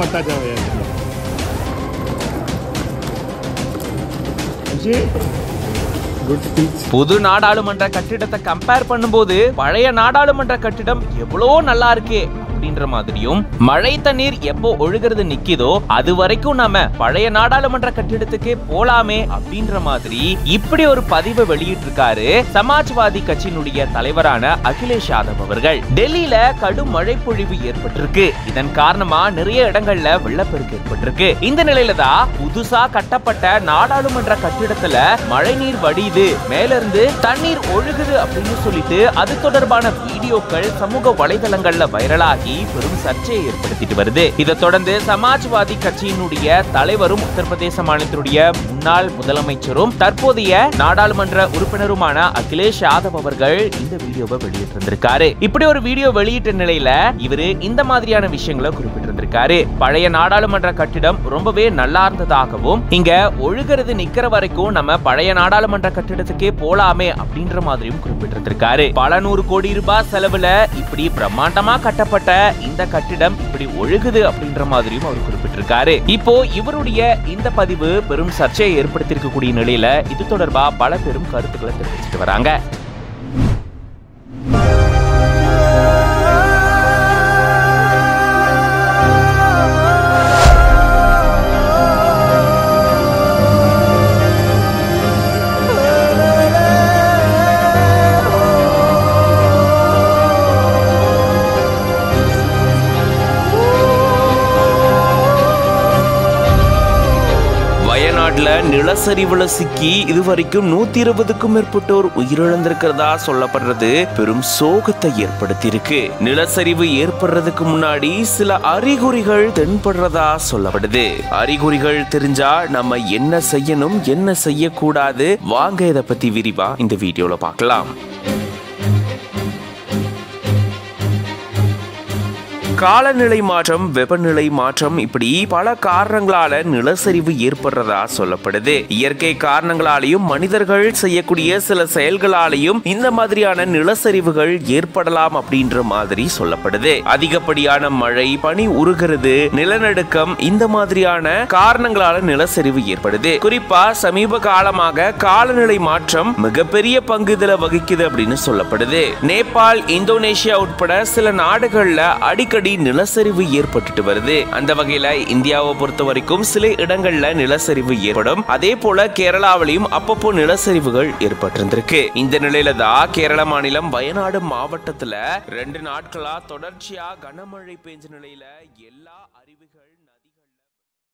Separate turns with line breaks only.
mata jauh ya.
புது நாடாளுமன்ற கட்டிடத்தை கம்பேர் பண்ணும்போது பழைய நாடாளுமன்ற கட்டிடம் எவ்வளோ நல்லா இருக்கே அப்படின்ற மாதிரியும் மழை தண்ணீர் எப்போ ஒழுகிறது நிக்கிதோ அது வரைக்கும் நாம பழைய நாடாளுமன்ற கட்டிடத்துக்கே போலாமே அப்படின்ற மாதிரி இப்படி ஒரு பதிவை வெளியிட்டு இருக்காரு சமாஜ்வாதி கட்சியினுடைய தலைவரான அகிலேஷ் யாதவ் அவர்கள். டெல்லியில கடும் மழை பொழிவு ஏற்பட்டிருக்கு. இதன் காரணமா நிறைய இடங்கள்ல வெள்ளப்பெருக்கு ஏற்பட்டிருக்கு. இந்த நிலையில தான் புதுசா கட்டப்பட்ட நாடாளுமன்ற கட்டிடத்துல மழை நீர் வடியுது, மேல இருந்து தண்ணீர் ஒழுகுது அப்படின்னு சொல்லிட்டு அது தொடர்பான வீடியோக்கள் சமூக வலைதளங்கள்ல வைரலாகி பெரும் சர்ச்சையை ஏற்படுத்திட்டு வருது. இதை தொடர்ந்து சமாஜ்வாதி கட்சியினுடைய தலைவரும் உத்தரப்பிரதேச மாநிலத்தினுடைய முன்னாள் முதலமைச்சரும் தற்போதைய நாடாளுமன்ற உறுப்பினருமான அகிலேஷ் யாதவ் அவர்கள் இந்த வீடியோவை வெளியிட்டிருந்திருக்காரு. இப்படி ஒரு வீடியோ வெளியிட்ட நிலையில இவரு இந்த மாதிரியான விஷயங்களை குறிப்பிட்டிருந்திருக்காரு. பழைய நாடாளுமன்ற கட்டிடம் ரொம்பவே நல்லா இருந்ததாகவும் இங்க ஒழுகிறது நிக்கிற வரைக்கும் நம்ம பழைய நாடாளுமன்ற கட்டிடத்துக்கே போலாமே அப்படின்ற மாதிரியும் குறிப்பிட்டிருந்திருக்காரு. பல நூறு கோடி ரூபாய் செலவுல இப்படி பிரம்மாண்டமா கட்டப்பட்ட இந்த கட்டிடம் இப்படி ஒழுகுது அப்படின்ற மாதிரியும் அவர் குறிப்பிட்டிருக்காரு. இப்போ இவருடைய இந்த பதிவு பெரும் சர்ச்சையை ஏற்படுத்தியிருக்கக்கூடிய நிலையில இது தொடர்பா பல பெரும் கருத்துக்களை தெரிவிச்சிட்டு வராங்க. நிலச்சரிவுல சிக்கி இதுவரைக்கும் 120க்கும் மேற்பட்டோர் உயிரிழந்திருக்கிறதா சொல்லப்படுறது பெரும் சோகத்தை ஏற்படுத்தி இருக்கு. நிலச்சரிவு ஏற்படுறதுக்கு முன்னாடி சில அறிகுறிகள் தென்படுறதா சொல்லப்படுது. அறிகுறிகள் தெரிஞ்சா நம்ம என்ன செய்யணும் என்ன செய்யக்கூடாது வாங்க இதை பத்தி விரிவா இந்த வீடியோல பார்க்கலாம். காலநிலை மாற்றம், வெப்பநிலை மாற்றம் இப்படி பல காரணங்களால நிலச்சரிவு ஏற்படுறதா சொல்லப்படுது. இயற்கை காரணங்களாலையும் மனிதர்கள் செய்யக்கூடிய சில செயல்களாலையும் இந்த மாதிரியான நிலச்சரிவுகள் ஏற்படலாம் அப்படின்ற மாதிரி சொல்லப்படுது. அதிகப்படியான மழை, பனி உருகிறது, நிலநடுக்கம் இந்த மாதிரியான காரணங்களால நிலச்சரிவு ஏற்படுது. குறிப்பா சமீப காலமாக காலநிலை மாற்றம் மிகப்பெரிய பங்கு இதுல வகிக்குது அப்படின்னு சொல்லப்படுது. நேபாள், இந்தோனேஷியா உட்பட சில நாடுகள்ல அடிக்கடி நிலச்சரிவு ஏற்பட்டு வருது. அந்த வகையில இந்தியாவை பொறுத்த வரைக்கும் சில இடங்கள்ல நிலச்சரிவு ஏற்படும். அதே போல கேரளாவிலையும் அப்பப்போ நிலச்சரிவுகள் ஏற்பட்டிருக்கு. இந்த நிலையில தான் கேரள மாநிலம் வயநாடு மாவட்டத்துல 2 நாட்களா தொடர்ச்சியா கனமழை பெய்ஞ்ச நிலையில எல்லா அறிவுகள்